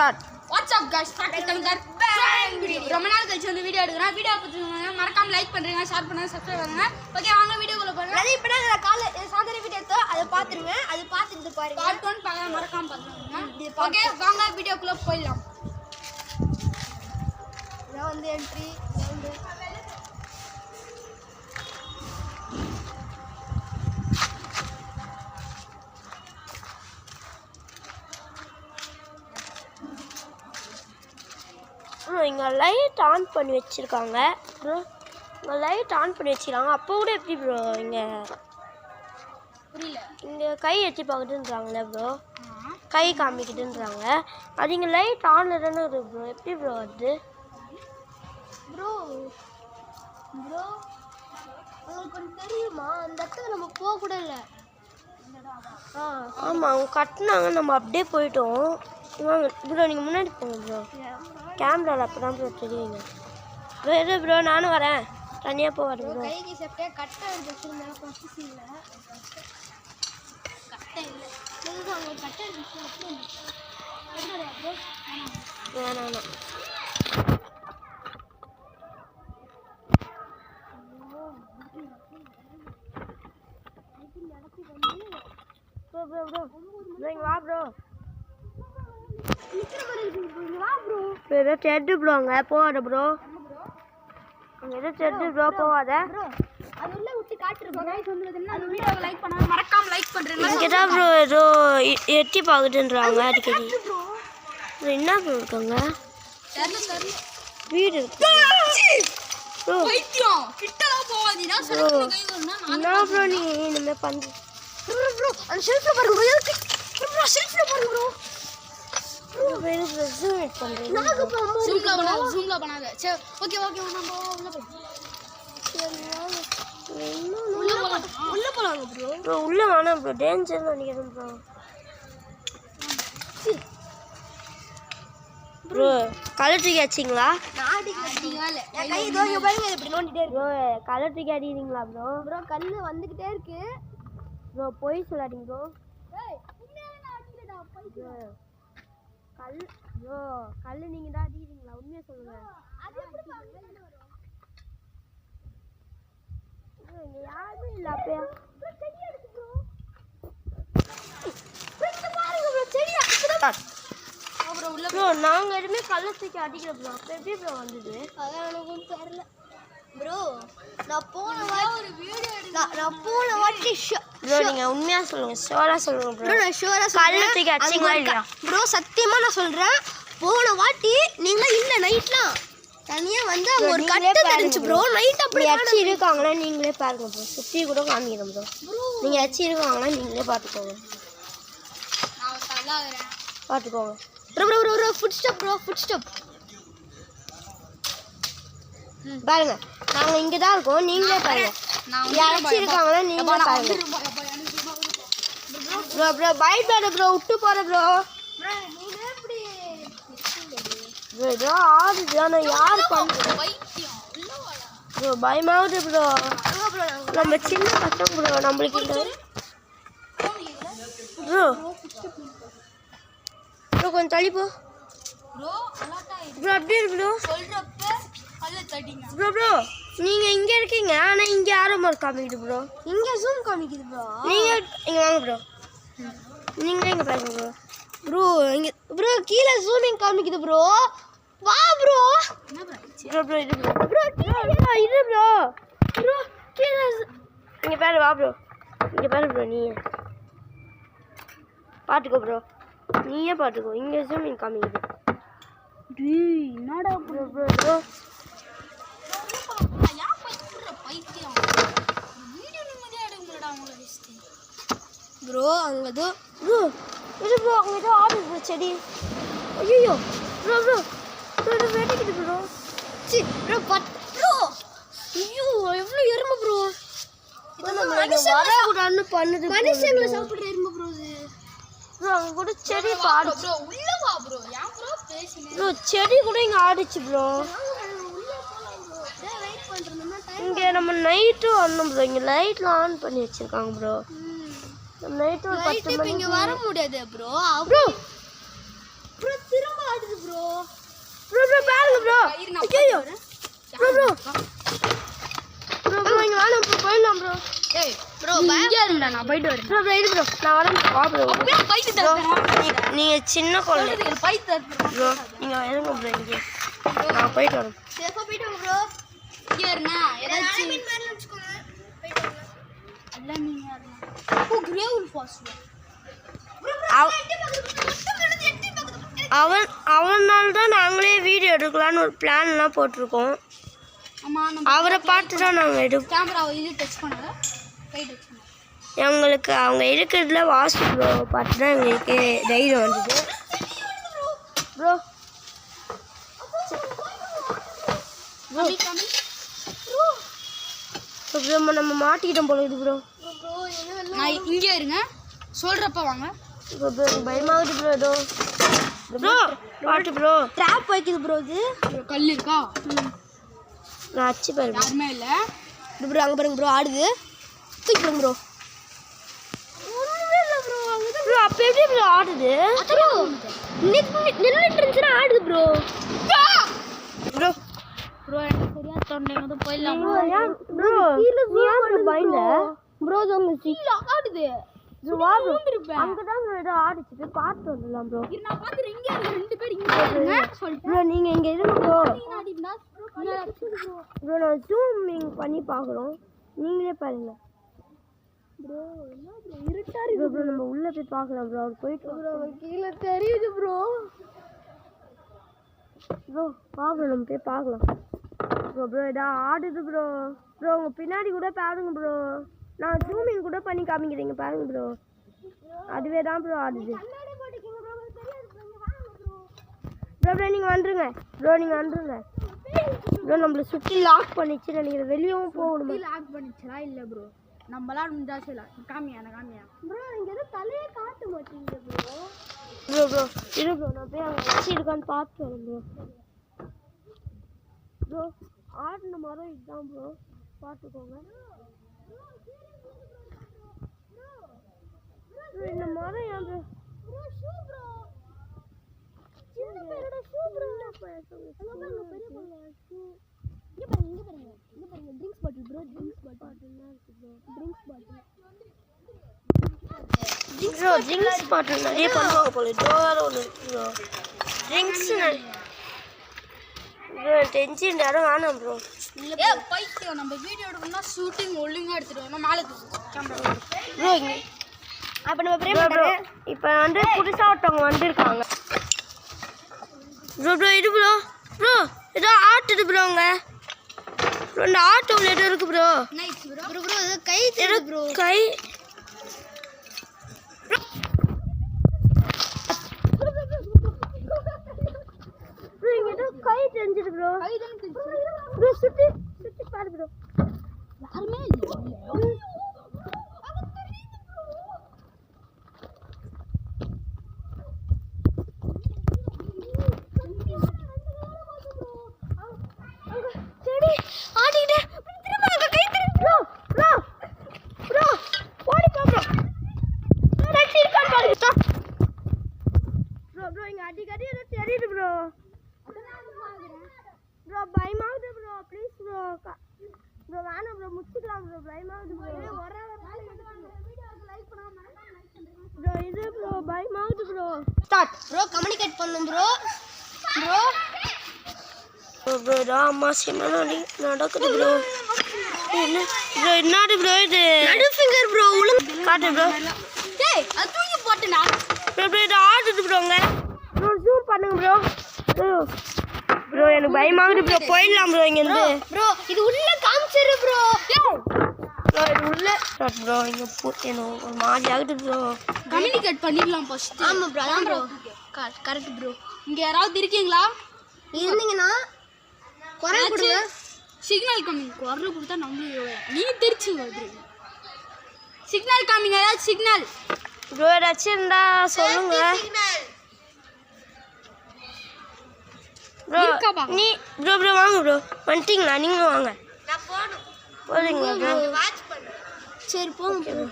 Start. What's up guys ரொம்ப நாள் கழிச்சு வந்து வீடியோ எடுக்கிறேன். வீடியோ பார்த்துங்க, மறக்காம லைக் பண்ணுங்க, ஷேர் பண்ணுங்க, சப்ஸ்கிரைப் பண்ணுங்க. ஓகே வாங்க வீடியோக்குள்ள போறோம். அது இப்ப நான் காலை சாயந்தரம் வீடியோ எடுத்தோம், அதை பார்த்துருங்க. அது பார்த்துட்டு பாருங்க. பார்ட் 1 பார்க்கலாம், மறக்காம பாருங்க. ஓகே வாங்க வீடியோக்குள்ள போயிடலாம். நான் வந்து என்ட்ரி வந்து இங்கே லைட் ஆன் பண்ணி வச்சுருக்காங்க ப்ரோ. இங்கே லைட் ஆன் பண்ணி வச்சுருக்காங்க. அப்போ கூட எப்படி ப்ரோ இங்கே புரியல? இங்கே கை வச்சு பார்க்குதுன்றாங்களே ப்ரோ, கை காமிக்குதுன்றாங்க. அது இங்கே லைட் ஆனில் தானே இருக்குது ப்ரோ, எப்படி ப்ரோ வருது ப்ரோ? ப்ரோ உங்களுக்கு ஒன்று தெரியுமா, அந்த இடத்துல நம்ம போக கூட இல்லை. ஆமாம் அவங்க கட்டினாங்க, நம்ம அப்படியே போயிட்டோம். வாங்க ப்ரோ நீங்கள் முன்னாடி போங்க ப்ரோ, கேமராவில் அப்போ தான் ப்ரோ தெரியுங்க ப்ரோ. எது ப்ரோ நானும் வரேன், தனியாக போவாரு ப்ரோ. கைக்கு செப்டே கட்டை வச்சுருந்தேன் ஃபஸ்ட்டு சீனில். கட்டை இல்லை அவங்க கட்டை வேணாம். ப்ரோ ப்ரோ ப்ரோ இங்கே வா ப்ரோ. ஏதோ செட்டு ப்ரோ, அங்கே போவாத ப்ரோ, அங்கே ஏதோ செட்டு ப்ரோ, போவாத. அது உள்ள விட்டு காட்டுறேன். வீடியோவை லைக் பண்ணுங்க, மறக்காம லைக் பண்றீங்க. இங்கே தான் ப்ரோ ஏதோ எட்டி பார்க்குதுன்றாங்க அடிக்கடி. என்ன ப்ரோ இருக்காங்க, வீடு இருக்கு ப்ரோ. பைத்தியம் கிட்டலாம் போவாதீனா செல்ஃப்ல கை வரணும். என்ன ப்ரோ நீ இந்த பண்ணு ப்ரோ. அந்த செல்ஃப்ல பாருங்க ப்ரோ, செல்ஃப்ல பாருங்க ப்ரோ. ஜூம்ல பண்ணாத. சரி ஓகே நம்ம உள்ள போலாம் ப்ரோ. உள்ள வேணாம் ப்ரோ, டேஞ்சர் நினைக்கிறேன் ப்ரோ. ப்ரோ கலர் தூக்கி அடிச்சிங்களா? ப்ரோ கலர் தூக்கி அடிக்கிறீங்களா ப்ரோ? ப்ரோ கல்லு வந்துக்கிட்டே இருக்கு ப்ரோ, போய் சொல்லாதீங்க ப்ரோ. கல் நீங்கள் தான் அடிக்கிறீங்களா? உண்மையாக சொல்லுங்க. இங்கே யாருமே இல்லை அப்பயா ப்ரோ. நாங்கள் எதுவுமே கல்லை தூக்கி அடிக்கிற ப்ரோ, அப்போ எப்படி ப்ரோ வந்தது? அதான் எனக்கும் தெரியல ப்ரோ. நான் போன வாட்டி ப்ரோ நீங்கள் உண்மையாக சொல்லுங்கள், ஷோராக சொல்லுங்கள் ப்ரோ. நான் ஷோராக கல்லை தூக்கி அடிச்சிங்களா இல்லையா ப்ரோ? சத்தியமாக நான் சொல்கிறேன், போன வாட்டி நீங்களும் இல்லை நைட்லாம் தனியாக வந்து ஒரு கட்டு தெரிஞ்சு ப்ரோ. நைட் அப்படி அடிச்சு இருக்காங்களா நீங்களே பாருங்க ப்ரோ, சுற்றி கூட காமிக்கிறேன் ப்ரோ. நீங்கள் அடிச்சு இருக்காங்களா நீங்களே பார்த்துக்கோங்க, பார்த்துக்கோங்க ப்ரோ. ப்ரோ ஃபுட் ஸ்டெப் பாருங்க. நாங்கள் இங்கே தான் இருக்கோம், நீங்களே பாருங்க. அடிச்சு இருக்காங்களா நீங்களே பாருங்க ப்ரோ. பயப்படாத ப்ரோ, விட்டு போகிற ப்ரோ. ஏதோ ஆடுது, ஆனால் யார் பண்ணுறது ப்ரோ? பயமாகுது ப்ரோ. நம்ம சின்ன பசங்க ப்ரோ, நம்மளுக்கு இல்லை ப்ரோ. ப்ரோ கொஞ்சம் தள்ளி போ ப்ரோ. அப்படியே இருக்கு ப்ரோ. ப்ரோ நீங்கள் இங்கே இருக்கீங்க, ஆனால் இங்கே யாரும் காமிக்குது ப்ரோ. இங்கே ஜூம் காமிக்குது ப்ரோ. நீங்கள் இங்கே வாங்க ப்ரோ, நீங்களே இங்கே பாருங்க ப்ரோ. ப்ரோ இங்கே ப்ரோ கீழே ஜூமிங் காமிக்குது ப்ரோ. வா ப்ரோ. ப்ரோ இது ப்ரோ இது ப்ரோ. ப்ரோ கீழே இங்கே பாரு, வா ப்ரோ, இங்கே பாரு ப்ரோ. நீயே பார்த்துக்கோ ப்ரோ, நீயே பார்த்துக்கோ. இங்கே ஜூமிங் காமிக்குது. என்னடா ப்ரோ ப்ரோ ப்ரோ ப்ரோ அங்கே ஏதோ ப்ரோ இது ப்ரோ, அங்கே ஏதோ ஆடுது ப்ரோ செடி. ஐயோ ப்ரோ ப்ரோ ப்ரோ வெட்டிக்குது ப்ரோ. சி ப்ரோ ப்ரோ ஐயோ எவ்வளோ எறும்பு ப்ரோ. இதை நம்ம வரக்கூடாதுன்னு பண்ணுது. மனுஷங்களை சாப்பிட்ற எறும்பு ப்ரோ இது ப்ரோ. அங்கே கூட செடி ஆடு ப்ரோ. உள்ள வா ப்ரோ. ஏன் ப்ரோ பேசுனீங்க ப்ரோ? செடி கூட இங்கே ஆடிச்சு ப்ரோ. இங்கே நம்ம நைட்டும் வரணும் ப்ரோ. இங்கே லைட்லாம் ஆன் பண்ணி வச்சுருக்காங்க ப்ரோ. நம்ம நைட்டு ஒரு 10 மணிக்கு இங்கே வர முடியாது ப்ரோ. ப்ரோ ப்ரோ திரும்ப ப்ரோ ப்ரோ ப்ரோ பாருங்க ப்ரோ ஐயோ ப்ரோ ப்ரோ ப்ரோ ப்ரோ இங்க வாங்க ப்ரோ போயிடலாம் ப்ரோ ஏய் ப்ரோ இங்க இருடா நான் போயிட்டு வரேன் ப்ரோ ப்ரோ இது ப்ரோ நான் வரேன் வா ப்ரோ அப்படியே பைத்து தரேன் நீங்க சின்ன குழந்தை பைத்து தரேன் ப்ரோ நீங்க இருங்க ப்ரோ இங்க நான் போயிட்டு வரேன் சேஃபா போயிட்டு வாங்க ப்ரோ இங்க இருனா ஏதாச்சும் மீன் மாதிரி வெச்சுக்கோங்க போயிட்டு வாங்க அல்ல மீன் யாருங்க ஓ கிரே உல்ஃப் வாஸ் அவனால தான் நாங்களே வீடியோ எடுக்கலான்னு ஒரு பிளான்லாம் போட்டிருக்கோம். ஆமா அவரை பார்த்து தான் நாங்கள் எடுப்போம். கேமராவை இது டச் பண்ணுங்க கை டச் பண்ணுங்க. எங்களுக்கு அவங்க இருக்கிறதுல வாசு ப்ரோ பார்த்து தான் எங்களுக்கு தைரியம் வந்தது. ப்ரோ ப்ரோ நம்ம மாட்டிக்கிட்டோம் போல இது ப்ரோ. நான் இங்கே இருங்க சொல்கிறப்ப வாங்க. ப்ரோ பயமாகுது ப்ரோ. ஏதோ ப்ரோ பாட்டு ப்ரோ ட்ராப் வைக்குது ப்ரோ. இது கல் இருக்கா? நான் அச்சு பாரு யாருமே இல்லை ப்ரோ. அங்கே பாருங்க ப்ரோ ஆடுது. தூக்கி பாருங்க ப்ரோ. ப்ரோ அப்போ எப்படி ப்ரோ ஆடுது? நின்றுட்டு இருந்துச்சுன்னா ஆடுது ப்ரோ. ப்ரோ ப்ரோ எனக்கு சரியா தோணுங்க வந்து போயிடலாம் ப்ரோ. ப்ரோ கீழே பயந்த ப்ரோ உங்க கீழே ஆடுது. அங்கதான் ஏதோ ஆடிச்சு போய் பார்த்து வந்துடலாம் ப்ரோ. நான் பார்த்துறேன் இங்கே ரெண்டு பேர் இங்கே சொல்லிட்டு ப்ரோ நீங்கள் இங்கே இருங்க ப்ரோ. ப்ரோ நான் ஜூமிங் பண்ணி பார்க்குறோம். நீங்களே பாருங்க ப்ரோ. என்ன ப்ரோ இருட்டா இருக்கு ப்ரோ. நம்ம உள்ளே போய் பார்க்கலாம் ப்ரோ. அவர் போயிட்டு ப்ரோ கீழே தெரியுது ப்ரோ. ப்ரோ பார்க்கலாம் நம்ம போய் பார்க்கலாம் ப்ரோ. ப்ரோ ஏதா ஆடுது ப்ரோ. ப்ரோ உங்கள் பின்னாடி கூட பாருங்க ப்ரோ. நான் ஜூமிங் கூட பண்ணி காமிக்கிறீங்க பாருங்க ப்ரோ. அதுவே தான் ப்ரோ ஆடுது. ப்ரோ ப்ரோ நீங்கள் வந்துருங்க ப்ரோ. நீங்கள் வந்துருங்க ப்ரோ. நம்மளை சுற்றி லாக் பண்ணிச்சு நினைக்கிறேன். வெளியவும் போகணுமா? லாக் பண்ணிச்சா இல்லை ப்ரோ. நம்மளாம் முடிஞ்சா செய்யலாம். காமியா ப்ரோ இங்கே எதுவும் தலையே காட்ட மாட்டீங்க ப்ரோ. ப்ரோ ப்ரோ இரு ப்ரோ. நான் போய் அங்கே வச்சு இருக்கான்னு பார்த்து வரேன் ப்ரோ. ப்ரோ ஆடின மரம் இதுதான் ப்ரோ. பார்த்துக்கோங்க இந்த மரம் ஏன் ப்ரோ? ப்ரோ ட்ரிங்க்ஸ் பாட்டில் நிறைய பண்ணுவாங்க போல. டோர் ஒன்று இருக்கு ப்ரோ. ட்ரிங்க்ஸ் ப்ரோ டென்ஷன் யாரும் வேணாம் ப்ரோ. இல்லை பைத்தியம். நம்ம வீடியோ எடுக்கணும்னா ஷூட்டிங் ஒழுங்காக எடுத்துகிட்டு வரணும். மேலே கேமரா ப்ரோ இங்கே அப்போ நம்ம ப்ரே பண்ணுறோம். இப்போ வந்து புதுசாக ஒருத்தவங்க வந்திருக்காங்க ப்ரோ. ப்ரோ இது ப்ரோ. ப்ரோ ஏதோ ஆட்டுது ப்ரோ. அங்கே ப்ரோ இந்த ஆட்டோவில் ஏதோ இருக்குது ப்ரோ. ப்ரோ ப்ரோ ஏதோ கை தெரியுது ப்ரோ. கை ப்ரோ. இங்கே ஏதோ கை தெரிஞ்சுது ப்ரோ. ப்ரோ சுற்றி சுற்றி பாரு ப்ரோ. யாருமே இல்லை. அடிக்கடி ஏதோ தெரியுது ப்ரோ. ப்ரோ பயமாகுது ப்ரோ. Please bro. ப்ரோ வேணாம் ப்ரோ. முடிச்சுக்கலாம் ப்ரோ. பயமாகுது ப்ரோ. ப்ரோ இது ப்ரோ பயமாகுது ப்ரோ. Start bro. கம்யூனிகேட் பண்ணும் ப்ரோ. ப்ரோ ப்ரோ ராமா சிமனா நடக்குது ப்ரோ. என்ன ப்ரோ என்னது ப்ரோ இது? நடு ஃபிங்கர் ப்ரோ. உள்ள காட்டு ப்ரோ. டேய் அது தூக்கி போட்டுனா. ப்ரோ ப்ரோ இது ஆடுது ப்ரோங்க. ப்ரோ ஜூம் பண்ணுங்க ப்ரோ. ப்ரோ எனக்கு பயமாகுது ப்ரோ. போயிடலாம் ப்ரோ இங்கேருந்து. ப்ரோ இது உள்ள காமிச்சிரு ப்ரோ. ப்ரோ இது உள்ள ப்ரோ. இங்கே எனக்கு ஒரு மாதிரி ஆகுது ப்ரோ. கம்யூனிகேட் பண்ணிடலாம் ஃபர்ஸ்ட். ஆமாம் ப்ரோ. அதான் ப்ரோ கரெக்ட் ப்ரோ. இங்கே யாராவது இருக்கீங்களா? இருந்தீங்கன்னா குரல் கொடுங்க. சிக்னல் காமிங்க. குரல் கொடுத்தா நம்மளும் நீ தெரிச்சு வந்துடுங்க. சிக்னல் காமிங்க. ஏதாவது சிக்னல் ப்ரோ ஏதாச்சும் இருந்தா சொல்லுங்க ப்ரோ. நீ ப்ரோ ப்ரோ வாங்க ப்ரோ. வந்துட்டீங்களா? நீங்களும் வாங்க. போகிறீங்களா ப்ரோ? சரி போங்க ப்ரோ.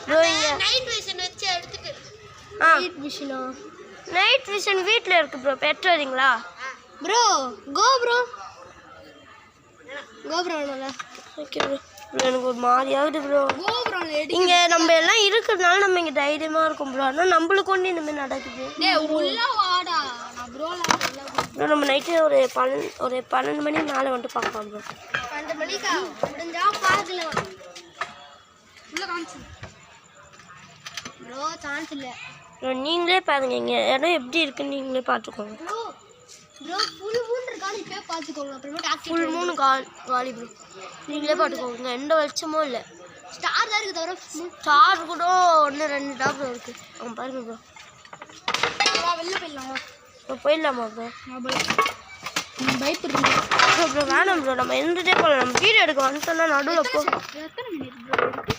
ப்ரோ இங்கே நைட் விஷன் வச்சு எடுத்துட்டு. நைட் விஷனா நைட் விஷன் வீட்டில் இருக்கு ப்ரோ. பெட் வரீங்களா ப்ரோ? கோ ப்ரோ. வேணும்ல? Okay bro. எனக்கு ஒரு மாதிரியாகுது ப்ரோ. இங்கே நம்ம எல்லாம் இருக்கிறதுனால நம்ம இங்கே தைரியமாக இருக்கும் ப்ரோ. ஆனால் நம்மளுக்கு ஒன்று இந்த மாதிரி நடக்குது ப்ரோ. நம்ம நைட்டு ஒரு 12 மணி மேலே வந்துட்டு பார்க்கலாம் ப்ரோ. 12 மணிக்கா முடிஞ்சா பார்க்கலாம் ப்ரோ. சான்ஸ் இல்லை ப்ரோ. நீங்களே பாருங்க இங்கே இடம் எப்படி இருக்குன்னு நீங்களே பார்த்துக்கோங்க ப்ரோ. ஃபுல் மூன் இருக்கான்னு இப்போ பார்த்துக்கோங்க. அப்புறமேட்டு ஃபுல் மூணு காலி ப்ரோ. நீங்களே பார்த்துக்கோங்க. எந்த வெளிச்சமும் இல்லை. ஸ்டார் தான் இருக்குது தவிர ஸ்டார் கூட 1-2 டாப் இருக்குது. அவங்க பாருங்க ப்ரோ. வெளில போயிடலாமா ப்ரோ? போயிடலாமா ப்ரோ? பயப்படுறீங்க ப்ரோ? ப்ரோ வேணாம் ப்ரோ. நம்ம இருந்துகிட்டே போகலாம். நம்ம வீடியோ எடுக்க வந்துட்டோம்னா நடுவில் போ. எத்தனை மினிட் ப்ரோ இருக்கு?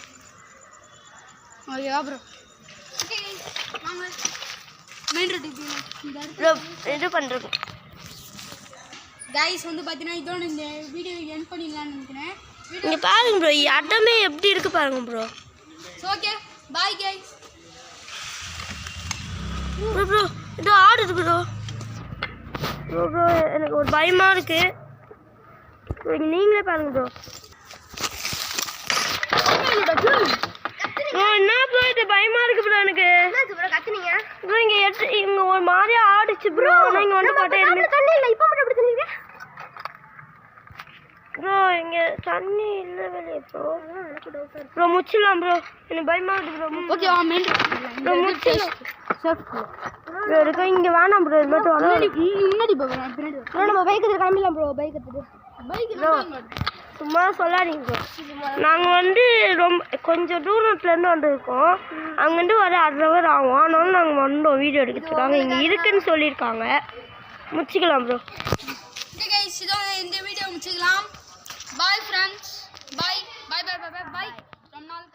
ப்ரோ ப்ரோ இது பண்ணுறது கைஸ் வந்து பார்த்தீங்கன்னா இதோட இந்த வீடியோ எண்ட் பண்ணிடலாம்னு நினைக்கிறேன். இங்கே பாருங்க ப்ரோ. இடமே எப்படி இருக்கு பாருங்க bro. Okay bye guys. Bro bro இது ஆடுது ப்ரோ. ப்ரோ ப்ரோ எனக்கு ஒரு பயமாக இருக்கு. நீங்களே பாருங்க ப்ரோ. என்ன ப்ரோ இது பயமாக இருக்கு ப்ரோ. எனக்கு கத்துனீங்க ப்ரோ. இங்கே ஒரு மாதிரியா ஆடிச்சு ப்ரோ. ஆனால் இங்கே வந்து பாட்டே இப்போ மட்டும் எப்படி தெரியுங்க ப்ரோ? இங்கே தண்ணி இல்லை வெளியே ப்ரோ. ப்ரோ முச்சிடலாம் ப்ரோ. எனக்கு பயமாக இருக்குது ப்ரோ. ஓகே ப்ரோ முச்சிடலாம் ப்ரோ. இருக்கா இங்கே வேணாம் ப்ரோ. இது மட்டும் முன்னாடி போகிறேன் பின்னாடி ப்ரோ. நம்ம பைக் எடுத்து கிளம்பிடலாம் ப்ரோ. பைக் எடுத்துட்டு ப்ரோ சும்மா சொல்லாதீங்க ப்ரோ. நாங்கள் வந்து கொஞ்சம் தூரத்துலேருந்து வந்திருக்கோம். அங்கேருந்து வர 1/2 hour ஆகும். ஆனாலும் நாங்கள் வந்தோம் வீடியோ எடுக்கிறதுக்காக. இங்கே இருக்குன்னு சொல்லியிருக்காங்க. முடிச்சிக்கலாம் ப்ரோ. கைஸ் இதோட இந்த வீடியோ முடிச்சுக்கலாம். Bye friends. Bye bye bye bye bye. ரொம்ப நாள்